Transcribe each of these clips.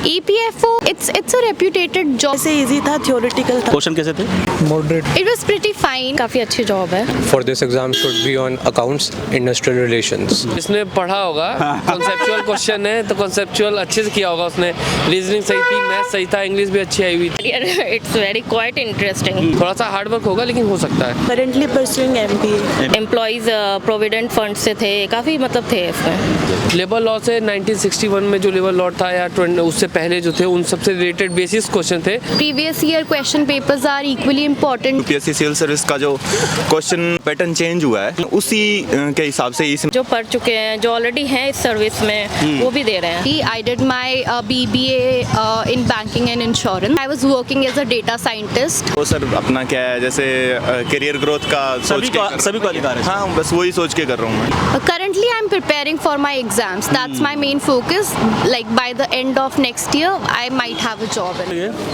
EPFO, it's a reputed job. ऐसे easy था, theoretical था। क्वेश्चन कैसे थे? Moderate. It was pretty fine. काफी अच्छी जॉब है। For this exam should be on accounts, industrial relations. जिसने पढ़ा होगा कॉन्सेप्चुअल क्वेश्चन है तो कॉन्सेप्चुअल अच्छे से किया होगा उसने। रीजनिंग सही थी, मैथ सही था, इंग्लिश भी अच्छी आई हुई थी। It's very quite interesting. थोड़ा सा हार्ड वर्क होगा लेकिन हो सकता है। Currently pursuing MBA. Employees provident fund से थे, काफी मतलब थे इसमें। लेबर लॉ से 1961 में जो लेबर लॉ था या उससे पहले जो थे उन सबसे रिलेटेड बेसिस क्वेश्चन थे। Previous year question papers are equally important. UPSC civil service का जो क्वेश्चन पैटर्न चेंज हुआ है उसी के हिसाब से इस जो पढ़ चुके हैं, जो ऑलरेडी हैं इस सर्विस में, वो भी दे रहे हैं। I did my BBA in banking and insurance. I was working as a data scientist. वो सर अपना क्या है जैसे करियर ग्रोथ का सोच के सभी को अधिकार है। हाँ बस वही सोच के कर रहा हूँ मैं। Currently I'm preparing for my exams. That's my main focus. Like by the end of next year, I might have a job.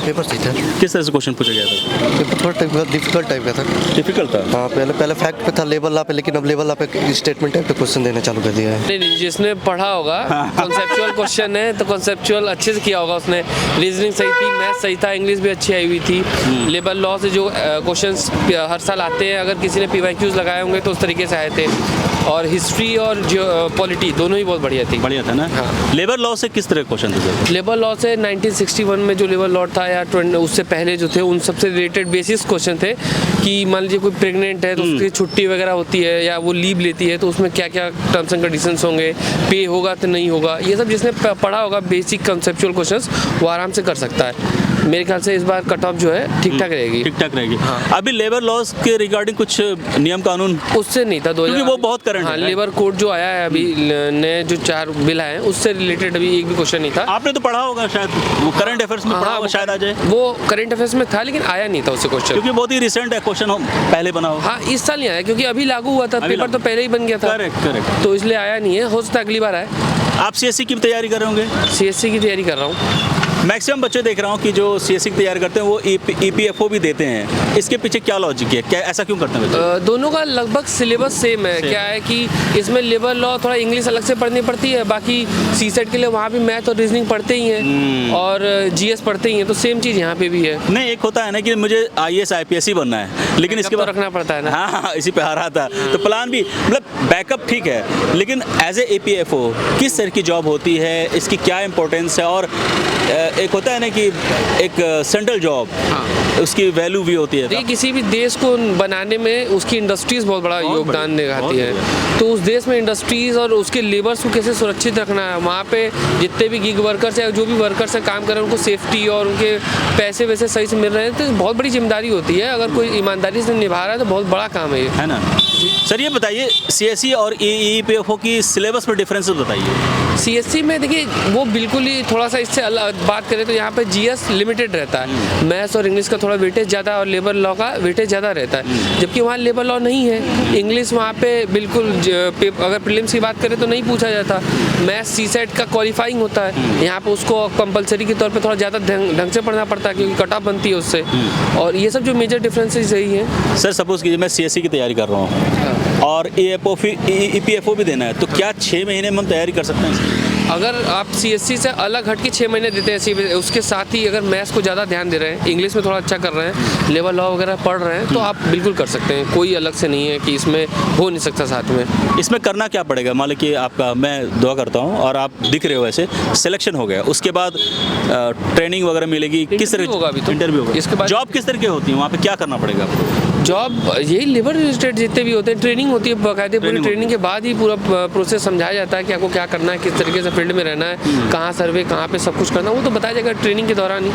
Paper सही था। किस तरह से क्वेश्चन पूछा गया था? पेपर थोड़ा डिफिकल्ट टाइप का था। डिफिकल्ट था। हाँ, पहले फैक्ट पे था, लेवल ला पे, लेकिन अब लेवल ला पे स्टेटमेंट टाइप पे क्वेश्चन देना चालू कर दिया है। नहीं, जिसने पढ़ा होगा कॉन्सेप्चुअल क्वेश्चन है तो कॉन्सेप्चुअल अच्छे से किया होगा उसने। रीजनिंग सही थी, मैथ सही था, इंग्लिश भी अच्छी आई हुई थी। लेबर लॉ से जो क्वेश्चंस हर साल आते हैं, अगर किसी ने PYQs लगाए होंगे तो उस तरीके से आए थे। और हिस्ट्री और जो पॉलिटी दोनों ही बहुत बढ़िया थी। बढ़िया था ना? हाँ। लेबर लॉ से किस तरह क्वेश्चन थे? लेबर लॉ से 1961 में जो लेबर लॉ था या उससे पहले जो थे उन सबसे रिलेटेड बेसिस क्वेश्चन थे कि मान लीजिए कोई प्रेग्नेंट है तो उसकी छुट्टी वगैरह होती है या वो लीव लेती है तो उसमें क्या क्या टर्म्स एंड कंडीशंस होंगे, पे होगा तो नहीं होगा, ये सब जिसने पढ़ा होगा बेसिक कंसेप्चुअल क्वेश्चंस वो आराम से कर सकता है। मेरे ख्याल से इस बार कट ऑफ जो है ठीक ठाक रहेगी। ठीक ठाक रहेगी। अभी लेबर लॉज के रिगार्डिंग कुछ नियम कानून उससे नहीं था क्योंकि वो बहुत करंट हाँ, है। लेबर कोड जो आया है अभी नए जो 4 बिल आए हैं उससे रिलेटेड अभी एक भी क्वेश्चन नहीं था। आपने तो पढ़ा होगा शायद, वो करंट अफेयर्स में पढ़ा होगा शायद आ जाए। वो करंट अफेयर्स में था लेकिन आया नहीं था उससे क्वेश्चन, क्योंकि बहुत ही रिसेंट है क्वेश्चन, पहले बना हो। हाँ इस साल नहीं आया क्योंकि अभी लागू हुआ था, पेपर तो पहले ही बन गया था। करेक्ट। तो इसलिए आया नहीं है, हो सकता है अगली बार आए। आप CSC की तैयारी कर रहे होंगे? CSC की तैयारी कर रहा हूँ। मैक्सिमम बच्चे देख रहा हूँ कि जो CSC की तैयारी करते हैं वो EPFO भी देते हैं। इसके पीछे क्या लॉजिक है, क्या ऐसा क्यों करते हैं बच्चे? दोनों का लगभग सिलेबस सेम है। क्या है कि इसमें लेबर लॉ थोड़ा इंग्लिश अलग से पढ़नी पड़ती है, बाकी CSET के लिए वहाँ भी मैथ और रीजनिंग पढ़ते ही हैं और GS पढ़ते ही हैं, तो सेम चीज़ यहाँ पे भी है। नहीं, एक होता है ना कि मुझे IAS IPS ही बनना है, लेकिन इसके बाद रखना पड़ता है ना। हाँ, इसी पे आ रहा था। तो प्लान भी मतलब बैकअप ठीक है, लेकिन एज ए EPFO किस तरह की जॉब होती है, इसकी क्या इंपॉर्टेंस है? और एक होता है ना कि एक सेंट्रल जॉब, उसकी वैल्यू भी होती है। किसी भी देश को बनाने में उसकी इंडस्ट्रीज बहुत बड़ा योगदान निभाती है। तो उस देश में इंडस्ट्रीज और उसके लेबर्स को कैसे सुरक्षित रखना है, वहाँ पे जितने भी गिग वर्कर्स या जो भी वर्कर्स हैं काम कर रहे हैं उनको सेफ्टी और उनके पैसे वैसे सही से मिल रहे हैं, तो बहुत बड़ी जिम्मेदारी होती है। अगर कोई ईमानदारी से निभा रहा है तो बहुत बड़ा काम है ये, है ना? सर ये बताइए CSC और EPFO की सिलेबस में डिफरेंस बताइए। CSC में देखिए वो बिल्कुल ही थोड़ा सा इससे अलग बात करें तो यहाँ पे GS लिमिटेड रहता है, मैथ्स और इंग्लिश का थोड़ा वेटेज ज़्यादा और लेबर लॉ का वेटेज ज़्यादा रहता है, जबकि वहाँ लेबर लॉ नहीं है। इंग्लिश वहाँ पे बिल्कुल अगर प्रीलिम्स की बात करें तो नहीं पूछा जाता। मैथ्स CSET का क्वालिफाइंग होता है, यहाँ पे उसको कंपलसरी के तौर पर थोड़ा ज़्यादा ढंग से पढ़ना पड़ता है क्योंकि कट ऑफ बनती है उससे। और ये सब जो मेजर डिफरेंसेस यही हैं। सर सपोज कीजिए मैं CSC की तैयारी कर रहा हूँ और EPFO भी देना है, तो क्या 6 महीने में हम तैयारी कर सकते हैं? अगर आप CSC से अलग हट के 6 महीने देते हैं, उसके साथ ही अगर मैथ्स को ज़्यादा ध्यान दे रहे हैं, इंग्लिश में थोड़ा अच्छा कर रहे हैं, लेबर लॉ वगैरह पढ़ रहे हैं, तो आप बिल्कुल कर सकते हैं। कोई अलग से नहीं है कि इसमें हो नहीं सकता साथ में। इसमें करना क्या पड़ेगा? मान लो कि आपका, मैं दुआ करता हूँ और आप दिख रहे हो वैसे, सिलेक्शन हो गया, उसके बाद ट्रेनिंग वगैरह मिलेगी, किस तरह होगा? अभी तो इंटरव्यू होगा, इसके बाद जॉब किस तरह की होती है, वहाँ पे क्या करना पड़ेगा आपको? जॉब यही लेबर रिलेटेड जितने भी होते हैं, ट्रेनिंग होती है बाकायदे। पूरी ट्रेनिंग के बाद ही पूरा प्रोसेस समझाया जाता है कि आपको क्या करना है, किस तरीके से फील्ड में रहना है, कहाँ सर्वे, कहाँ पे सब कुछ करना है, वो तो बताया जाएगा ट्रेनिंग के दौरान ही।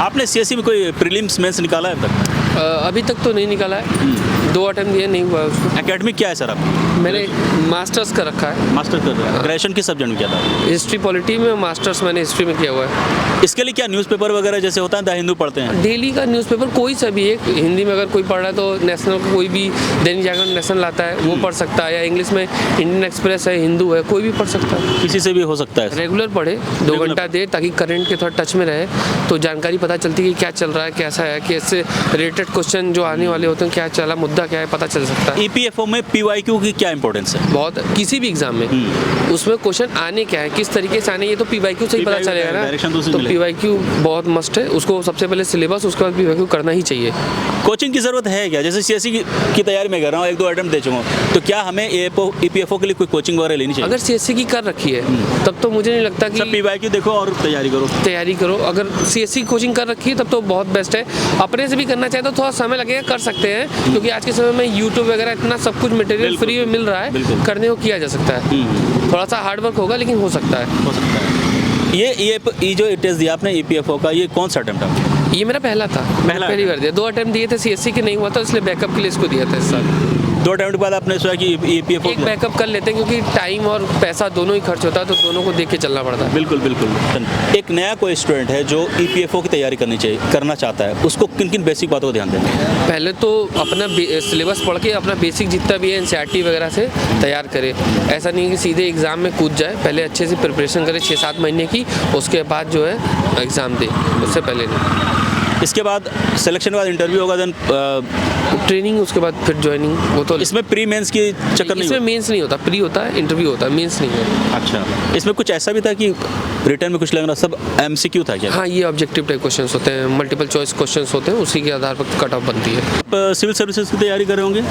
आपने CSC में कोई प्रीलिम्स मेंस निकाला है अब तक? अभी तक तो नहीं निकाला है, 2 अटेम्प्ट दिए, नहीं हुआ उसको। एकेडमिक क्या है सर आप? मैंने मास्टर्स का रखा है। मास्टर कर रहे हैं। ग्रेजुएशन किस सब्जेक्ट में किया था? हिस्ट्री पॉलिटी में, मास्टर्स मैंने हिस्ट्री में किया हुआ है। इसके लिए क्या न्यूज़पेपर वगैरह जैसे होता है द हिंदू पढ़ते हैं? डेली का न्यूज़पेपर कोई सा भी, एक हिंदी में अगर कोई पढ़ रहा है तो नेशनल का कोई भी दैनिक जागरण नेशनल आता है वो पढ़ सकता है, या इंग्लिश में इंडियन एक्सप्रेस है, हिंदू है, कोई भी पढ़ सकता है। किसी से भी हो सकता है? रेगुलर पढ़े, 2 घंटा दे, ताकि करंट के थोड़ा टच में रहे, तो जानकारी पता चलती है कि क्या चल रहा है, कैसा है, कैसे रिलेटेड क्वेश्चन जो आने वाले होते हैं, क्या चला मुद्दा सुविधा क्या है पता चल सकता है। ईपीएफओ में पीवाईक्यू की क्या इंपॉर्टेंस है? बहुत, किसी भी एग्जाम में उसमें क्वेश्चन आने क्या है, किस तरीके से आने, ये तो पीवाईक्यू से ही पता PYQ चलेगा डायरेक्शन तो ना। उसी तो मिलेगा। पीवाईक्यू बहुत मस्ट है, उसको सबसे पहले सिलेबस, उसके बाद पीवाईक्यू करना ही चाहिए। कोचिंग की जरूरत है क्या? जैसे सीएससी की तैयारी मैं कर रहा हूँ, 1-2 अटेम्प्ट दे चुका हूँ, तो क्या हमें ईपीएफओ के लिए कोई कोचिंग वगैरह लेनी चाहिए? अगर सीएससी की कर रखी है तब तो मुझे नहीं लगता कि सब पीवाईक्यू देखो और तैयारी करो। अगर सीएससी कोचिंग कर रखी है तब तो बहुत बेस्ट है। अपने से भी करना चाहे तो थोड़ा समय लगेगा, कर सकते हैं, क्योंकि आज के समय में यूट्यूब वगैरह इतना सब कुछ मटेरियल फ्री में मिल रहा है, करने को किया जा सकता है। थोड़ा सा हार्ड वर्क होगा लेकिन हो सकता है। ये जो टेस्ट दिया आपने ईपीएफओ का, ये कौन सा अटेम्प्ट है? ये मेरा पहला था, पहली बार दिया। 2 अटेम्प्ट दिए थे, सीएससी के नहीं हुआ था, इसलिए बैकअप के लिए इसको दिया था इस साल। 2 अटेम्प्ट के बाद आपने सोचा कि ईपीएफओ एक बैकअप कर लेते हैं, क्योंकि टाइम और पैसा दोनों ही खर्च होता है, तो दोनों को देख के चलना पड़ता है। बिल्कुल बिल्कुल। एक नया कोई स्टूडेंट है जो ईपीएफओ की तैयारी करना चाहता है, उसको किन किन बेसिक बातों को ध्यान दें? पहले तो अपना सिलेबस पढ़ के अपना बेसिक जितना भी है एनसीईआरटी वगैरह से तैयार करे। ऐसा नहीं है कि सीधे एग्ज़ाम में कूद जाए, पहले अच्छे से प्रिपरेशन करे 6-7 महीने की, उसके बाद जो है एग्ज़ाम दे, उससे पहले नहीं। इसके बाद सिलेक्शन के बाद इंटरव्यू होगा, देन ट्रेनिंग, उसके बाद फिर ज्वाइनिंग। वो तो इसमें प्री मेंस की चक्कर नहीं इसमें मेंस नहीं होता, प्री होता है, इंटरव्यू होता है, मेंस नहीं है। अच्छा, इसमें कुछ ऐसा भी था कि रिटर्न में कुछ लग रहा, सब एमसीक्यू था क्या? हाँ, ये ऑब्जेक्टिव टाइप क्वेश्चंस होते हैं, मल्टीपल चॉइस क्वेश्चंस होते हैं, उसी के आधार पर कट ऑफ बनती है। आप सिविल सर्विसेज की तैयारी कर रहे होंगे?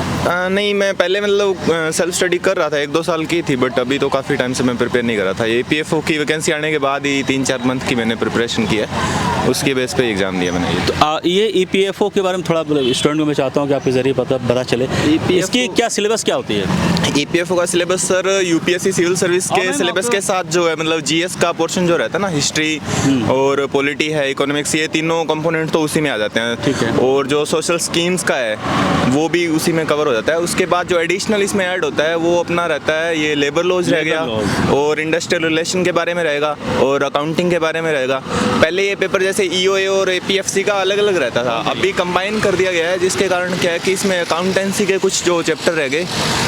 नहीं, मैं पहले मतलब सेल्फ स्टडी कर रहा था, 1-2 साल की थी, बट अभी तो काफ़ी टाइम से मैं प्रिपेयर नहीं कर रहा था। ईपीएफओ की वैकेंसी आने के बाद ही 3-4 मंथ की मैंने प्रिपरेशन किया, उसके बेस पे एग्ज़ाम दिया मैंने। तो ये ईपीएफओ के बारे में थोड़ा स्टूडेंट को मैं चाहता हूँ कि आपके जरिए पता चले, इसकी क्या सिलेबस क्या होती है? ईपीएफओ का syllabus sir UPSC civil service के सिलेबस के साथ जो है, मतलब जीएस का पोर्शन जो रहता है ना, हिस्ट्री और पॉलिटी है, इकोनॉमिक्स, ये तीनों कंपोनेंट तो उसी में आ जाते हैं। ठीक है। और जो सोशल स्कीम्स का है वो भी उसी में कवर हो जाता है। उसके बाद जो एडिशनल इसमें ऐड होता है वो अपना रहता है, ये लेबर लॉज रह गया, और इंडस्ट्रियल रिलेशन के बारे में रहेगा, और अकाउंटिंग के बारे में रहेगा। पहले ये पेपर जैसे ईओए और एपीएफसी का अलग अलग रहता था, अभी कंबाइन कर दिया गया है, जिसके कारण क्या है कि इसमें अकाउंटेंसी के कुछ जो चैप्टर रह गए,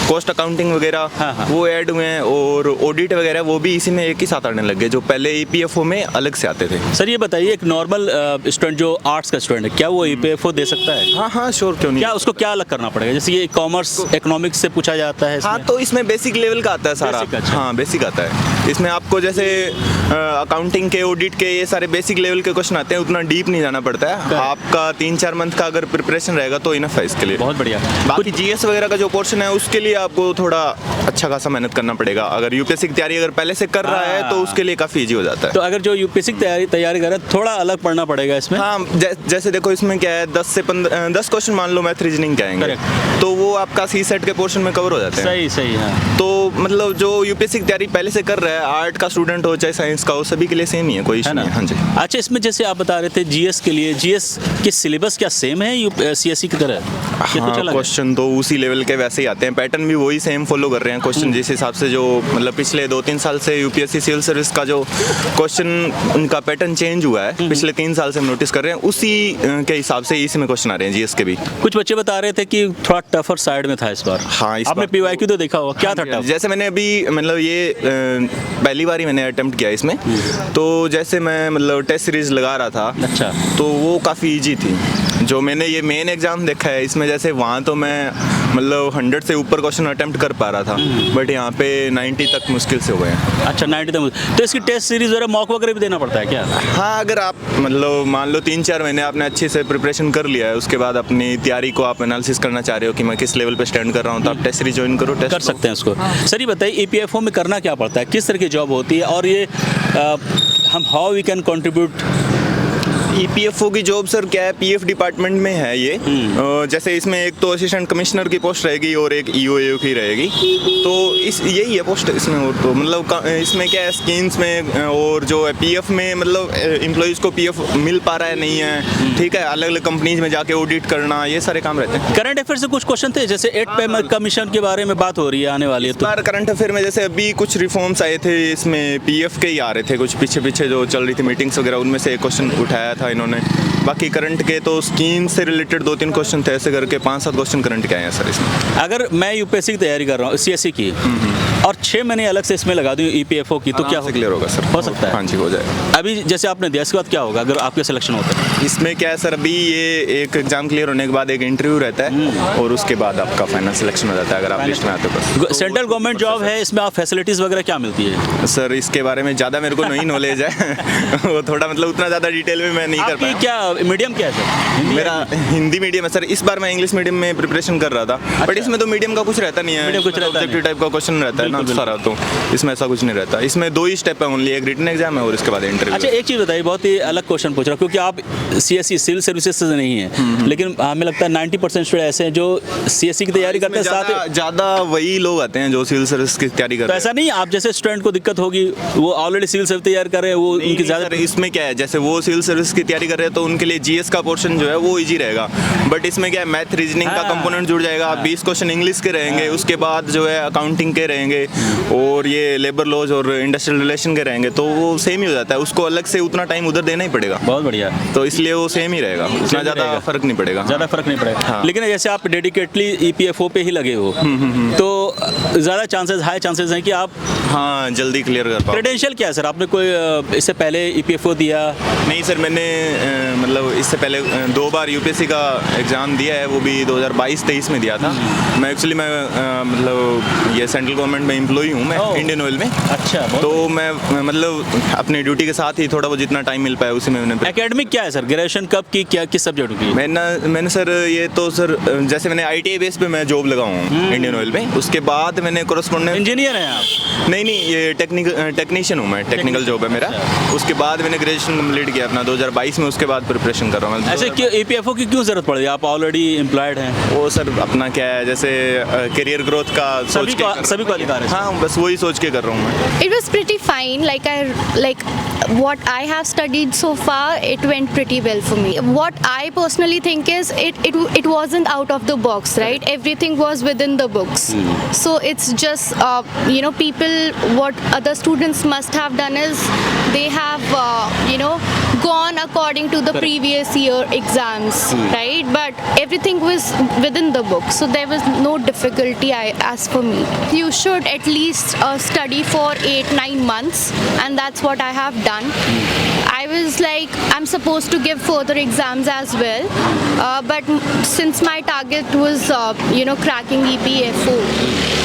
कॉस्ट अकाउंटिंग वगैरह, वो ऐड हुए हैं, और ऑडिट वगैरह वो भी इसी में एक ही साथ आने लग गए, जो पहले ईपीएफओ में अलग से आते थे। सर ये बताइए, एक नॉर्मल स्टूडेंट जो आर्ट्स का स्टूडेंट है, क्या वो ईपीएफओ दे सकता है? हाँ, श्योर, क्यों नहीं। क्या उसको क्या अलग करना पड़ेगा? जैसे ये कॉमर्स इकोनॉमिक्स से पूछा जाता है इसमें? हाँ, तो इसमें बेसिक लेवल का आता है सारा। अच्छा। हाँ, बेसिक आता है इसमें। आपको जैसे अकाउंटिंग के, ऑडिट के, ये सारे बेसिक लेवल के क्वेश्चन आते हैं, उतना डीप नहीं जाना पड़ता है। आपका 3-4 मंथ का अगर प्रिपरेशन रहेगा तो इनफ है इसके लिए। बहुत बढ़िया। बाकी जीएस वगैरह का जो पोर्शन है उसके लिए आपको थोड़ा अच्छा खासा मेहनत करना पड़ेगा। अगर यूपीएससी की तैयारी अगर पहले से कर रहा है तो उसके लिए काफ़ी ईजी हो जाता है। तो अगर जो यूपीएससी की तैयारी कर रहा है, थोड़ा अलग पढ़ना पड़ेगा इसमें? हाँ, जैसे देखो इसमें क्या है, 10 से 10 क्वेश्चन मान लो मैथ रीजनिंग के आएंगे, तो वो आपका सी सेट के पोर्शन में कवर हो जाते हैं। सही है। तो मतलब जो यूपीएससी की तैयारी पहले से कर रहा है, आर्ट का स्टूडेंट हो चाहे साइंस का हो, सभी के लिए सेम ही है, कोई इशू नहीं है। हाँ जी। अच्छा, इसमें जैसे आप बता रहे थे जीएस के लिए, जीएस के सिलेबस क्या सेम है सीएससी की तरह? हाँ, क्वेश्चन तो उसी लेवल के वैसे ही आते हैं, पैटर्न भी वही सेम फॉलो कर रहे हैं। क्वेश्चन जिस हिसाब से जो मतलब पिछले 2-3 साल से यूपीएससी सिविल सर्विस का जो क्वेश्चन उनका पैटर्न चेंज हुआ है, पिछले 3 साल से हम नोटिस कर रहे हैं, उसी के हिसाब से इसी में क्वेश्चन आ रहे हैं जीएस के भी। कुछ बच्चे बता रहे थे कि थोड़ा टफर साइड में था इस बार। हाँ, आपने पीवाईक्यू तो देखा होगा, क्या था टफ? जैसे मैंने अभी मतलब ये पहली बार ही मैंने अटेम्प्ट किया इसमें, तो जैसे मैं मतलब टेस्ट सीरीज लगा रहा था, अच्छा, तो वो काफ़ी इजी थी। जो मैंने ये मेन एग्जाम देखा है इसमें, जैसे वहाँ तो मैं मतलब 100 से ऊपर क्वेश्चन अटेम्प्ट कर पा रहा था, बट यहाँ पे 90 तक मुश्किल से हो गए हैं। अच्छा, 90 तक। तो इसकी टेस्ट सीरीज वगैरह मॉक वगैरह भी देना पड़ता है क्या? हाँ, अगर आप मतलब मान लो 3-4 महीने आपने अच्छे से प्रिपरेशन कर लिया है, उसके बाद अपनी तैयारी को आप एनालिसिस करना चाह रहे हो कि मैं किस लेवल पे स्टैंड कर रहा हूँ, तो आप टेस्ट सीरीज ज्वाइन करो, टेस्ट कर सकते हैं उसको। सर ये बताइए, ईपीएफओ में करना क्या पड़ता है, किस तरह की जॉब होती है, और ये हम how we can contribute? EPFO की जॉब सर क्या है, पीएफ डिपार्टमेंट में है ये। जैसे इसमें एक तो असिस्टेंट कमिश्नर की पोस्ट रहेगी और एक ईओए की रहेगी, तो यही है पोस्ट इसमें। और तो मतलब इसमें क्या है, स्कीम्स में और जो है पीएफ में, मतलब एम्प्लॉइज़ को पीएफ मिल पा रहा है नहीं है, ठीक है, अलग अलग कंपनीज में जाके ऑडिट करना, ये सारे काम रहते हैं। करंट अफेयर से कुछ क्वेश्चन थे, जैसे 8 पे कमीशन के बारे में बात हो रही है, आने वाली है, इस बार करंट अफेयर में जैसे अभी कुछ रिफॉर्म्स आए थे, इसमें पीएफ के ही आ रहे थे, कुछ पीछे जो चल रही थी मीटिंग्स वगैरह, उनमें से एक क्वेश्चन उठाया था था इन्होंने। बाकी करंट के तो स्कीम से रिलेटेड 2-3 क्वेश्चन थे, ऐसे करके 5-7 क्वेश्चन करंट के आए हैं सर इसमें। अगर मैं यूपीएससी की तैयारी कर रहा हूँ, सीएससी की, और 6 महीने अलग से इसमें लगा दूँ ईपीएफओ की, तो क्या क्लियर होगा सर? हो सकता है? हाँ जी, हो जाएगा। अभी जैसे आपने दिया, इसके बाद क्या होगा अगर आपके सिलेक्शन होता है? इसमें क्या है सर, अभी ये एक एग्जाम क्लियर होने के बाद एक इंटरव्यू रहता है और उसके बाद आपका फाइनल सिलेक्शन हो जाता है अगर आप लिस्ट में आते हो बस। सेंट्रल गवर्नमेंट जॉब है, इसमें आप फैसिलिटीज़ वगैरह क्या मिलती है? सर इसके बारे में ज़्यादा मेरे को नहीं नॉलेज है वो थोड़ा मतलब उतना ज़्यादा डिटेल में मैं नहीं कर आपकी पाया। क्या मीडियम क्या है सर? हिंदी मेरा हिंदी मीडियम है सर। इस बार मैं इंग्लिश मीडियम में प्रिपरेशन कर रहा था, बट इसमें तो मीडियम का कुछ रहता नहीं है, मीडियम कुछ रहता ऑब्जेक्टिव नहीं। टाइप का क्वेश्चन रहता है ना बिल्कुल, सारा, तो इसमें ऐसा कुछ नहीं रहता। इसमें 2 ही स्टेप है ओनली, एक रिटन एग्जाम है और इसके बाद इंटरव्यू। अच्छा, एक चीज़ बताइए, बहुत ही अलग क्वेश्चन पूछ रहा हूँ, क्योंकि आप सीएससी सिविल सर्विसेज से नहीं है, लेकिन हमें लगता है 90% स्टूडेंट ऐसे हैं जो सीएससी की तैयारी करते हैं, साथ ज़्यादा वही लोग आते हैं जो सिविल सर्विस की तैयारी तो करते हैं। ऐसा नहीं आप जैसे स्टूडेंट को दिक्कत होगी, वो ऑलरेडी सिविल सर्विस तैयार कर रहे हैं, वो उनकी ज़्यादा सर इसमें क्या है, जैसे वो सिविल सर्विस की तैयारी कर रहे हैं तो उनके लिए जीएस का पोर्शन जो है वो इजी रहेगा, बट इसमें क्या है, मैथ रीजनिंग का हाँ। कंपोनेंट जुड़ जाएगा, 20 क्वेश्चन इंग्लिश के रहेंगे, उसके बाद जो है अकाउंटिंग के रहेंगे और ये लेबर लॉज और इंडस्ट्रियल रिलेशन के रहेंगे, तो वो सेम ही हो जाता है, उसको अलग से उतना टाइम उधर देना ही पड़ेगा, बहुत बढ़िया, तो इसलिए वो सेम ही रहेगा, उतना ज़्यादा रहेगा। फर्क नहीं पड़ेगा। ज़्यादा फर्क नहीं पड़ेगा। हाँ। लेकिन जैसे आप डेडिकेटली ईपीएफओ पे ही लगे हो, तो ज़्यादा चांसेस, हाई चांसेस हैं कि आप हाँ जल्दी क्लियर कर पाओ। क्रेडेंशियल क्या है सर? आपने कोई इससे पहले ईपीएफओ दिया? नहीं सर, मैंने मतलब इससे पहले 2 बार यूपीएससी का एग्ज़ाम दिया है, वो भी 2022-23 में दिया था। मैं एक्चुअली मतलब ये सेंट्रल गवर्नमेंट में एम्प्लॉई हूँ मैं, ओह। इंडियन ऑयल में। अच्छा, तो मैं मतलब अपनी ड्यूटी के साथ ही थोड़ा बहुत जितना टाइम मिल पाया उसी में मैंने एकेडमिक क्या है सर? ग्रेजुएशन कब की, क्या किस सब्जेक्ट की? मैंने सर ये तो सर जैसे मैंने आईटीआई बेस पे मैं जॉब लगा हूँ इंडियन ऑयल में, उसके बाद मैंने कोरस्पोंडेंट। इंजीनियर हैं आप? नहीं, ये टेक्नीशियन हूँ मैं, टेक्निकल जॉब है मेरा। उसके बाद मैंने ग्रेजुएशन कंप्लीट किया अपना 2022 में, उसके बाद प्रिपरेशन कर रहा हूँ मैं। ऐसे क्यों ईपीएफओ की क्यों जरूरत पड़ी? आप ऑलरेडी एम्प्लॉयड हैं। वो सर अपना क्या है, जैसे करियर ग्रोथ का सोच के सभी को अधिकार है। हाँ, बस वही सोच के कर रहा हूँ मैं। It was pretty fine. Like what I have studied so far, it went pretty well for me. What I personally think is it wasn't out of the box, right? Everything was within the books. So it's just people, what other students must have done is they have gone according to the previous year exams, right? But everything was within the book, so there was no difficulty as for me. You should at least study for 8-9 months, and that's what I have done. I was like, I'm supposed to give further exams as well, but since my target was cracking EPFO,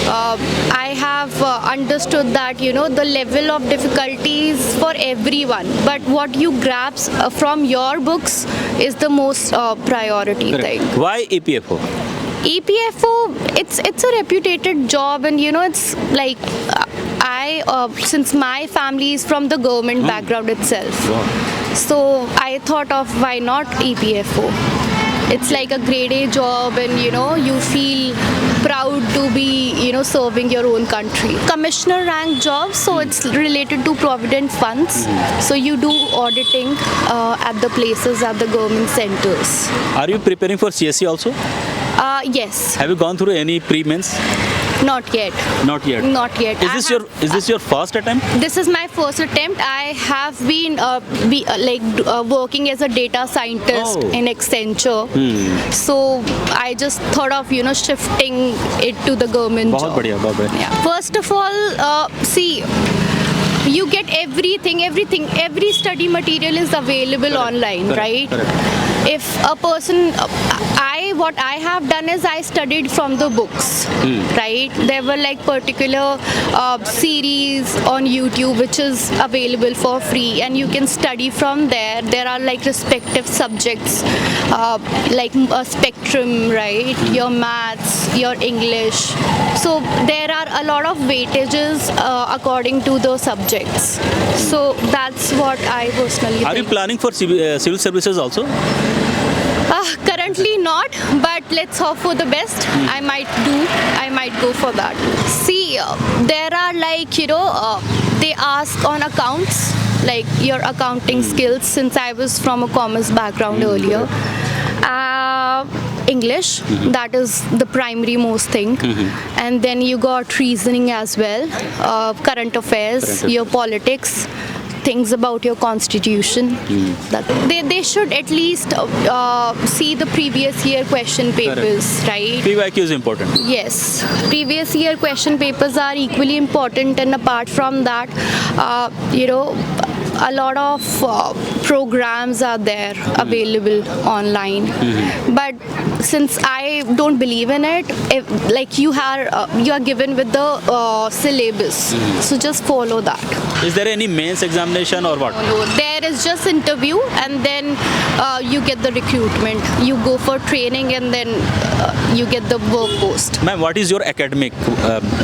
I have understood that the level of difficulties for everyone, but what you grasp from your books is the most priority thing. Why EPFO? EPFO, it's a reputed job, and it's like since my family is from the government background itself, so I thought of why not EPFO. It's like a grade A job, and you feel proud to be serving your own country. Commissioner rank job, so it's related to provident funds, so you do auditing at the places, at the government centers. Are you preparing for CSE also? Yes. Have you gone through any pre-mains? Not yet. Not yet. Not yet. Is this your first attempt? This is my first attempt. I have been working as a data scientist in Accenture. So I just thought of shifting it to the government बहुत job. बढ़िया, बहुत बढ़िया. Yeah. First of all, see, you get everything. Every study material is available online, right? Correct. If a person, what I have done is I studied from the books, right? There were like particular series on YouTube which is available for free, and you can study from there. There are like respective subjects, like a spectrum, right? Your maths, your English. So there are a lot of weightages according to the subjects. So that's what I personally Are you think. planning for civil services also? Currently not, but let's hope for the best. I might go for that. See, there are like, they ask on accounts, like your accounting skills, since I was from a commerce background earlier. English, that is the primary most thing. And then you got reasoning as well, current affairs, your politics, things about your constitution. They should at least see the previous year question papers, right? PYQ is important. Yes, previous year question papers are equally important, and apart from that, a lot of programs are there available online. But since I don't believe in it, like you are given with the syllabus, so just follow that. Is there any mains examination or what? No, there is just interview, and then you get the recruitment. You go for training, and then you get the work post. Ma'am, what is your academic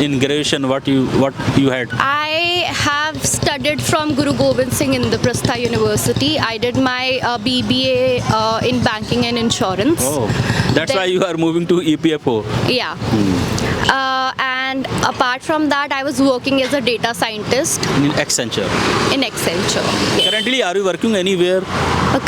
in graduation? What you had? I have studied from Guru Gobind Singh Indraprastha University. I did my BBA in banking and insurance. Oh, that's why you are moving to EPFO. Yeah. And apart from that, I was working as a data scientist In Accenture. in Accenture. Currently, are you working anywhere?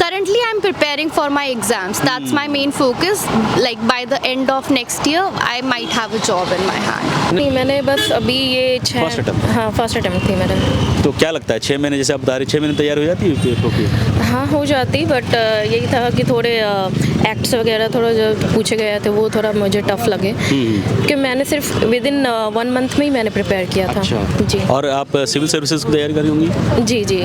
Currently, I'm preparing for my exams. That's my main focus. Like by the end of next year, I might have a job in my hand. नहीं, मैंने बस अभी ये First attempt? हाँ, first attempt थी मेरा। तो क्या लगता है 6 महीने जैसे आप बता रही 6 महीने तैयार हो जाती है EPFO की? हाँ, हो जाती, बट यही था कि थोड़े एक्ट्स वगैरह थोड़ा जो पूछे गए थे वो थोड़ा मुझे टफ लगे, क्योंकि मैंने सिर्फ विद इन 1 मंथ में ही मैंने प्रिपेयर किया था। जी। और आप सिविल सर्विसेज की तैयारी करी होंगी? जी जी।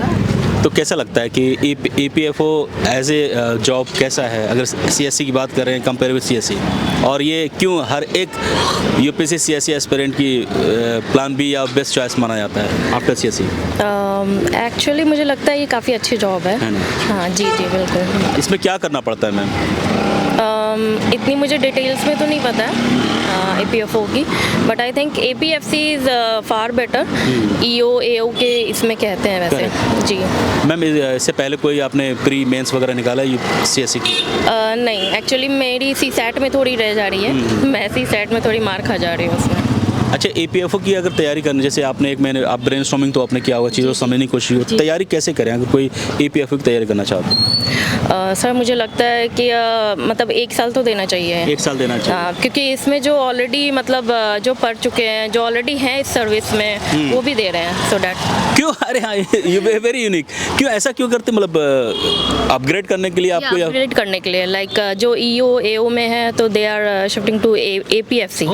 तो कैसा लगता है कि EPFO एज ए जॉब कैसा है अगर CSE की बात करें कंपेयर विद CSE, और ये क्यों हर एक UPSC CSE एस्पिरेंट की प्लान बी या बेस्ट चॉइस माना जाता है आफ्टर CSE? एक्चुअली मुझे लगता है ये काफ़ी अच्छी जॉब है। है ना? हाँ जी जी बिल्कुल। इसमें क्या करना पड़ता है मैम? इतनी मुझे डिटेल्स में तो नहीं पता है APFO की, but I think APFC is far better. EO AO के इसमें कहते हैं वैसे। जी। मैम इससे पहले कोई आपने प्री मेंस वगैरह निकाला है CSE की? नहीं, एक्चुअली मेरी CSAT में थोड़ी रह जा रही है। मैं CSAT में थोड़ी मार खा जा रही हूँ उसमें। अच्छा, EPFO की अगर तैयारी करनी, जैसे आपने एक महीने आप ब्रेनस्टॉर्मिंग तो आपने किया होगा, चीज़ों को समझने की कोशिश की, तैयारी कैसे करें अगर कोई EPFO की तैयारी करना चाहता है? सर मुझे लगता है कि मतलब 1 साल तो देना चाहिए। 1 साल देना चाहिए। क्योंकि इसमें जो ऑलरेडी मतलब जो पढ़ चुके हैं, जो ऑलरेडी हैं इस सर्विस में, वो भी दे रहे हैं, सो डैट। क्यों? अरे हाँ, यू वेरी यूनिक। क्यों ऐसा क्यों करते, मतलब अपग्रेड करने के लिए आपको? अपग्रेड करने के लिए, लाइक जो EO AO में है तो they are shifting to APFC।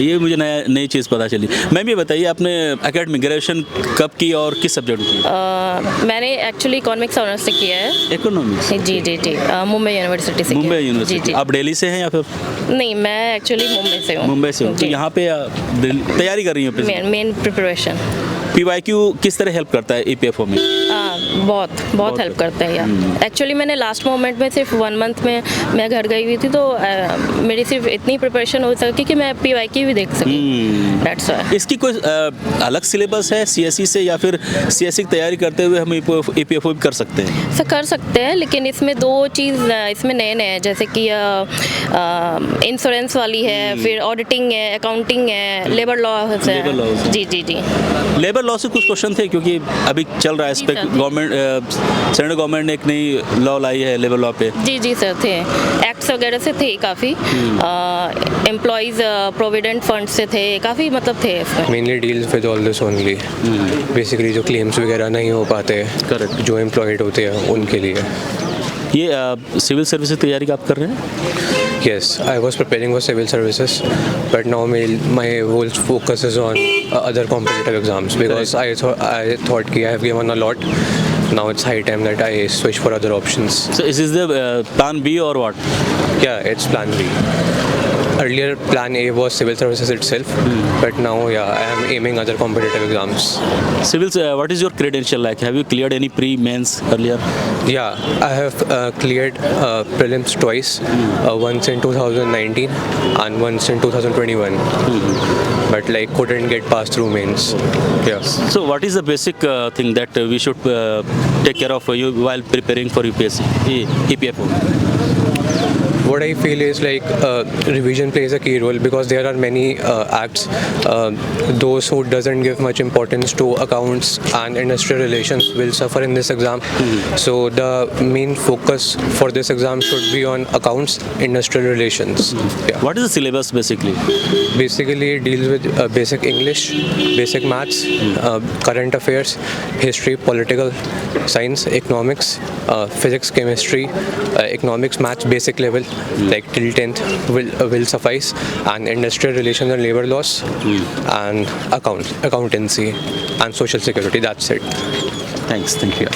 ये मुझे नई चीज़ पता चली। मैम ये बताइए, आपने एकेडमिक ग्रेजुएशन कब की और किस सब्जेक्ट में की? मैंने एक्चुअली इकोनॉमिक्स ऑनर्स से किया है। इकोनॉमिक्स? जी जी जी, मुंबई यूनिवर्सिटी से। मुंबई यूनिवर्सिटी। जी जी। आप दिल्ली से हैं या फिर? नहीं, मैं एक्चुअली मुंबई से हूँ। मुंबई से हो तो यहाँ पे तैयारी कर रही हूँ? Main preparation. PYQ किस तरह हेल्प करता है EPFO में? बहुत हेल्प करता है यार। एक्चुअली मैंने लास्ट मोमेंट में सिर्फ 1 मंथ में मैं घर गई हुई थी, तो मेरी सिर्फ इतनी प्रिपरेशन हो सकी कि मैं PYQ भी देख सकी। That's why। इसकी कोई अलग सिलेबस है CSE से, या फिर CSE की तैयारी करते हुए हम EPFO भी कर सकते हैं? सर कर सकते हैं, लेकिन इसमें 2 चीज़ इसमें नए हैं, जैसे कि इंश्योरेंस वाली है, फिर ऑडिटिंग है, अकाउंटिंग है, लेबर लॉ है। जी जी जी। लेबर लॉ से कुछ क्वेश्चन थे, क्योंकि अभी चल रहा है इस पे, गवर्नमेंट सेंट्रल गवर्नमेंट ने एक नई लॉ लाई है लेबर लॉ पे। जी जी सर, थे एक्ट्स वगैरह से थे काफ़ी, एम्प्लॉयज़ प्रोविडेंट फंड से थे, काफ़ी मतलब थे इसमें। Mainly deals with all this only. Basically जो क्लेम्स वगैरह नहीं हो पाते, करेक्ट, जो एम्प्लॉयड होते हैं उनके लिए। ये सिविल सर्विसेज तैयारी आप कर रहे हैं? Yes, I was preparing for civil services, but now my whole focus is on other competitive exams, because I thought I have given a lot. Now it's high time that I switch for other options. So is this the plan B or what? Yeah, it's plan B. Earlier plan A was civil services itself, but now I am aiming other competitive exams. Civils, what is your credential like? Have you cleared any pre-mains earlier? Yeah, I have cleared prelims twice, once in 2019 and once in 2021, but like couldn't get past through mains. Yeah. So what is the basic thing that we should take care of you while preparing for UPSC, EPFO? what I feel is like revision plays a key role because there are many acts. Those who doesn't give much importance to accounts and industrial relations will suffer in this exam. So the main focus for this exam should be on accounts, industrial relations. Yeah. What is the syllabus basically? Basically, it deals with basic English, basic maths, current affairs, history, political science, economics, physics, chemistry, economics, maths, basic level, like till 10th will suffice, and industrial relations and labor laws, and accountancy, and social security. That's it. Thanks. Thank you.